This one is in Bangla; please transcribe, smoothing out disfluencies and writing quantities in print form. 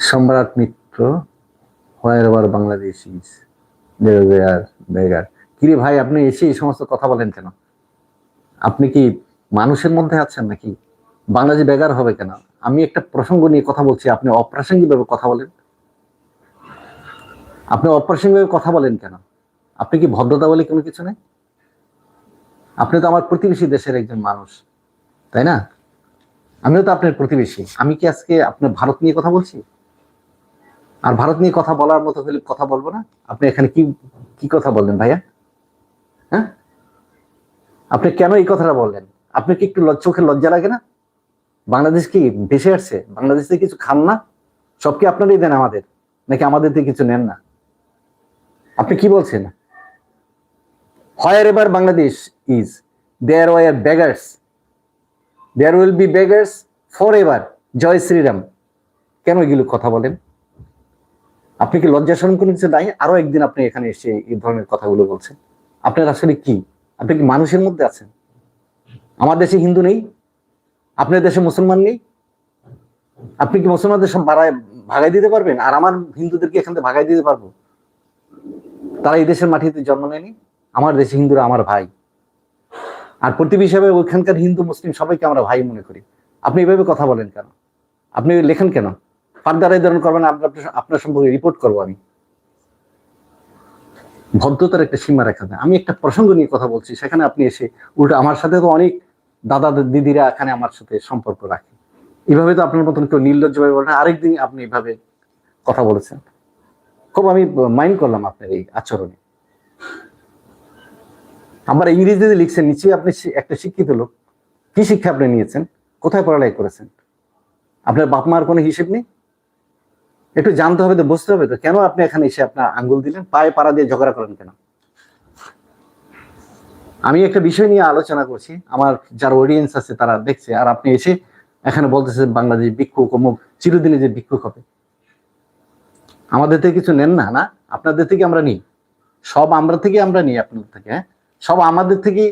সম্রাট মিত্র, হোয়ার এভার বাংলাদেশ ইজ বেগার। কিরে ভাই, আপনি এসে এই সমস্ত কথা বলেন কেন? আপনি কি মানুষের মধ্যে আছেন নাকি? বাংলাদেশ বেগার হবে কেন? আমি একটা প্রসঙ্গ নিয়ে কথা বলছি, আপনি অপ্রাসঙ্গিক ভাবে কথা বলেন। আপনি অপ্রাসঙ্গিক ভাবে কথা বলেন কেন? আপনি কি ভদ্রতা বলে কোনো কিছু নেই? আপনি তো আমার প্রতিবেশী দেশের একজন মানুষ, তাই না? আমিও তো আপনার প্রতিবেশী। আমি কি আজকে আপনার ভারত নিয়ে কথা বলছি? আর ভারত নিয়ে কথা বলার মতো হলে কথা বলবো না? আপনি এখানে কি কি কথা বললেন ভাইয়া? হ্যাঁ, আপনি কেন এই কথাটা বললেন? আপনি কি একটু চোখে লজ্জা লাগে না? বাংলাদেশ কি ভেসে আসছে? বাংলাদেশ থেকে কিছু খান না? সব কি আপনারই দেন আমাদের, নাকি আমাদের থেকে কিছু নেন না? আপনি কি বলছেন? Wherever Bangladesh is, there were beggars, there will be beggars forever. Jai Shri Ram. কেন এগুলো কথা বলেন? আপনি কি লজ্জা শরম কোনো কিছু নাই? আরো একদিন আপনি এখানে এসে এই ধরনের কথাগুলো বলছেন। আপনার আসলে কি? আপনি কি মানুষের মধ্যে আছেন? আমার দেশে হিন্দু নেই? আপনার দেশে মুসলমান নেই? আপনি কি মুসলমানদের সব ভাগাই দিতে পারবেন, আর আমার হিন্দুদেরকে এখান থেকে ভাগাই দিতে পারবো? তারা এই দেশের মাটিতে জন্ম নেয়নি? আমার দেশে হিন্দুরা আমার ভাই, আর প্রতিবেশী হিসাবে ওইখানকার হিন্দু মুসলিম সবাইকে আমরা ভাই মনে করি। আপনি এভাবে কথা বলেন কেন? আপনি লেখেন কেন? ফার্দার এই ধরনের করবেন, আপনার সম্পর্কে রিপোর্ট করবো আমি। ভদ্রতার একটা সীমা রেখা দেয়। আমি একটা প্রসঙ্গ নিয়ে কথা বলছি, সেখানে আপনি এসে উল্টো আমার সাথে তো অনেক দাদা দিদিরা এখানে আমার সাথে সম্পর্ক রাখে। এভাবে তো আপনার মতন কেউ নির্লজ্জ ভাবে বলেন। আরেকদিন আপনি এভাবে কথা বলেছেন, খুব আমি মাইন্ড করলাম আপনার এই আচরণে। আবার ইংরেজিতে লিখছেন, নিচে আপনি একটা শিক্ষিত লোক। কি শিক্ষা আপনি নিয়েছেন? কোথায় পড়ালেখা করেছেন? আপনার বাপ মার কোনো হিসেব নেই? একটু জানতে হবে তো, বুঝতে হবে তো। কেন আপনি এখানে এসে আপনার আঙ্গুল দিলেন, পায়ে পাড়া দিয়ে ঝগড়া করেন কেন? আমি একটা বিষয় নিয়ে আলোচনা করছি, আমার যারা অডিয়েন্স আছে তারা দেখছে, আর আপনি এসে এখানে বলতেছেন বাংলাদেশ ভিক্ষুক অমুক, চিরদিনে যে ভিক্ষুক হবে। আমাদের থেকে কিছু নেন না? না, আপনাদের থেকে আমরা নিই। সব আমরা থেকে আমরা নিই আপনাদের থেকে। হ্যাঁ, সব আমাদের থেকে